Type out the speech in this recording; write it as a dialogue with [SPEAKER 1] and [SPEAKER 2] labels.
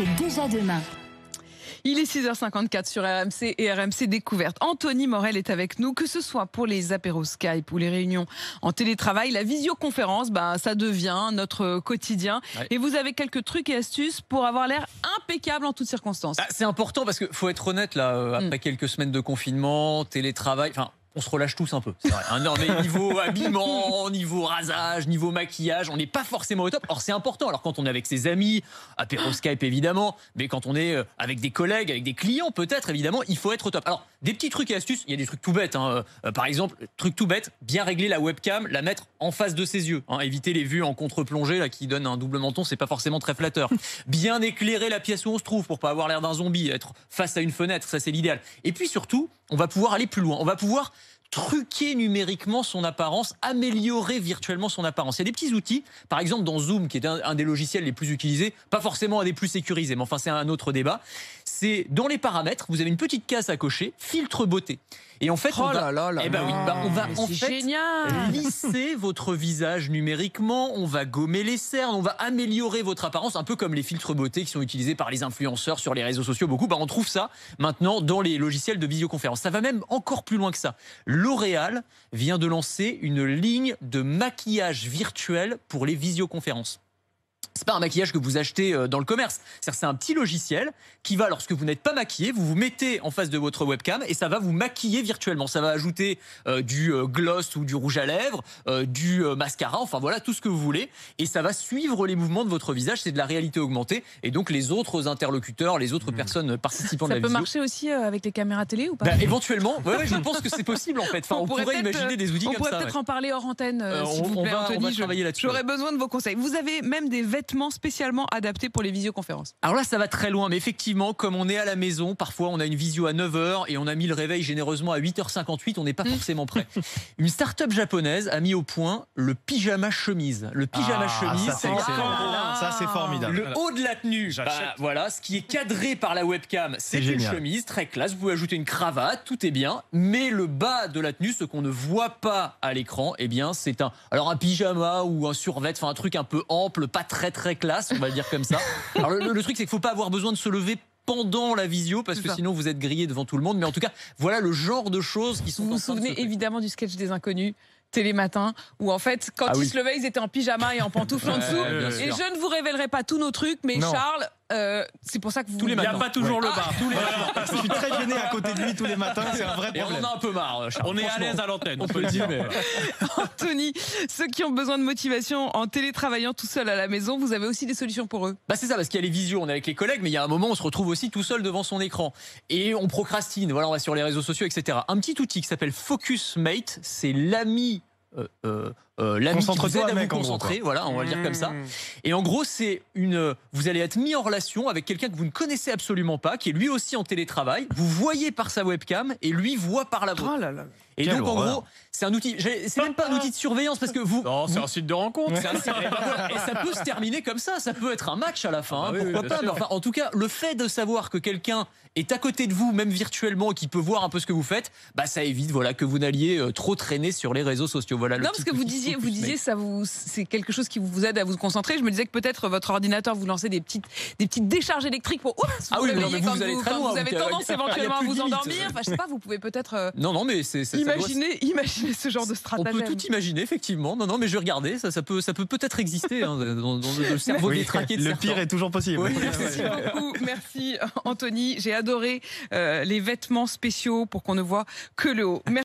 [SPEAKER 1] c'est déjà demain.
[SPEAKER 2] Il est 6h54 sur RMC et RMC Découverte. Anthony Morel est avec nous, que ce soit pour les apéros Skype ou les réunions en télétravail. La visioconférence, ça devient notre quotidien. Ouais. Et vous avez quelques trucs et astuces pour avoir l'air impeccable en toutes circonstances.
[SPEAKER 3] C'est important parce qu'il faut être honnête, là, après quelques semaines de confinement, télétravail... On se relâche tous un peu, c'est vrai. Non, mais niveau habillement, niveau rasage, niveau maquillage, on n'est pas forcément au top. Or, c'est important. Alors, quand on est avec ses amis, apéro Skype évidemment, mais quand on est avec des collègues, avec des clients peut-être, évidemment, il faut être au top. Alors, des petits trucs et astuces, il y a des trucs tout bêtes. Par exemple, truc tout bête, bien régler la webcam, la mettre en face de ses yeux. Éviter les vues en contre-plongée là, qui donnent un double menton, c'est pas forcément très flatteur. Bien éclairer la pièce où on se trouve pour pas avoir l'air d'un zombie, être face à une fenêtre, ça c'est l'idéal. Et puis surtout, on va pouvoir aller plus loin. On va pouvoir truquer numériquement son apparence, améliorer virtuellement son apparence. Il y a des petits outils, par exemple dans Zoom, qui est un des logiciels les plus utilisés, pas forcément un des plus sécurisés, mais enfin c'est un autre débat. C'est dans les paramètres, vous avez une petite case à cocher, filtre beauté. Et en fait, on va en fait lisser votre visage numériquement, on va gommer les cernes, on va améliorer votre apparence, un peu comme les filtres beauté qui sont utilisés par les influenceurs sur les réseaux sociaux. Beaucoup, on trouve ça maintenant dans les logiciels de visioconférence. Ça va même encore plus loin que ça. L'Oréal vient de lancer une ligne de maquillage virtuel pour les visioconférences. C'est pas un maquillage que vous achetez dans le commerce. C'est un petit logiciel qui va, lorsque vous n'êtes pas maquillé, vous vous mettez en face de votre webcam et ça va vous maquiller virtuellement. Ça va ajouter du gloss ou du rouge à lèvres, du mascara, enfin voilà, tout ce que vous voulez. Et ça va suivre les mouvements de votre visage. C'est de la réalité augmentée. Et donc les autres interlocuteurs, les autres personnes participant de la vidéo...
[SPEAKER 2] Ça peut marcher aussi avec les caméras télé ou pas?
[SPEAKER 3] Éventuellement, ouais, je pense que c'est possible en fait. On pourrait imaginer des outils comme ça.
[SPEAKER 2] On pourrait peut-être en parler hors antenne, s'il vous plaît, Anthony.
[SPEAKER 3] On va travailler là-dessus.
[SPEAKER 2] J'aurais besoin de vos conseils. Vous avez même des vêtements spécialement adaptés pour les visioconférences.
[SPEAKER 3] Alors là, ça va très loin, mais effectivement, comme on est à la maison, parfois on a une visio à 9h et on a mis le réveil généreusement à 8h58, on n'est pas forcément prêt. Une start-up japonaise a mis au point le pyjama chemise. Le pyjama chemise,
[SPEAKER 4] ça c'est formidable.
[SPEAKER 3] Le haut de la tenue, voilà, ce qui est cadré par la webcam, c'est une chemise très classe. Vous pouvez ajouter une cravate, tout est bien, mais le bas de la tenue, ce qu'on ne voit pas à l'écran, c'est un pyjama ou un survêt, un truc un peu ample, pas très très classe, on va le dire comme ça. Alors le truc, c'est qu'il ne faut pas avoir besoin de se lever pendant la visio parce que sinon vous êtes grillé devant tout le monde. Mais en tout cas, voilà le genre de choses qui sont...
[SPEAKER 2] Vous vous souvenez évidemment du sketch des Inconnus Télématin, où en fait quand ils se levaient ils étaient en pyjama et en pantoufles en dessous. Et je ne vous révélerai pas tous nos trucs, mais Charles, c'est pour ça que vous...
[SPEAKER 4] Il n'y a pas toujours le bar. Tous les matins. Je suis très gêné à côté de lui tous les matins, c'est un vrai problème.
[SPEAKER 3] Et on en a un peu marre, Charles.
[SPEAKER 4] On est à l'aise à l'antenne, on peut le dire. Mais...
[SPEAKER 2] Anthony, ceux qui ont besoin de motivation en télétravaillant tout seul à la maison, vous avez aussi des solutions pour eux?
[SPEAKER 3] C'est ça, parce qu'il y a les visios, on est avec les collègues, mais il y a un moment on se retrouve aussi tout seul devant son écran. Et on procrastine, voilà, on va sur les réseaux sociaux, etc. Un petit outil qui s'appelle Focusmate, c'est l'ami... l'ami qui vous aide à vous concentrer, voilà, on va le dire comme ça. Et en gros, vous allez être mis en relation avec quelqu'un que vous ne connaissez absolument pas, qui est lui aussi en télétravail. Vous voyez par sa webcam et lui voit par la vôtre. Et donc en gros, c'est un outil. C'est même pas un outil de surveillance parce que vous.
[SPEAKER 4] Non, c'est un site de rencontre.
[SPEAKER 3] Et ça peut se terminer comme ça. Ça peut être un match à la fin. Pourquoi pas. Mais en tout cas, le fait de savoir que quelqu'un est à côté de vous, même virtuellement, et qui peut voir un peu ce que vous faites, ça évite que vous n'alliez trop traîner sur les réseaux sociaux. Voilà.
[SPEAKER 2] Non, parce que vous disiez, c'est quelque chose qui vous aide à vous concentrer. Je me disais que peut-être votre ordinateur vous lancez des petites décharges électriques pour
[SPEAKER 3] vous allez très loin.
[SPEAKER 2] Vous avez tendance éventuellement à vous endormir. Je sais pas, vous pouvez peut-être.
[SPEAKER 3] Non, mais
[SPEAKER 2] Imaginez ce genre de stratagème.
[SPEAKER 3] On peut tout imaginer, effectivement. Non, mais je vais regarder. Ça peut peut-être exister dans le cerveau détraqué de
[SPEAKER 4] certains. Le pire est toujours possible.
[SPEAKER 2] Merci beaucoup. Merci Anthony. J'ai adoré les vêtements spéciaux pour qu'on ne voit que le haut. Merci.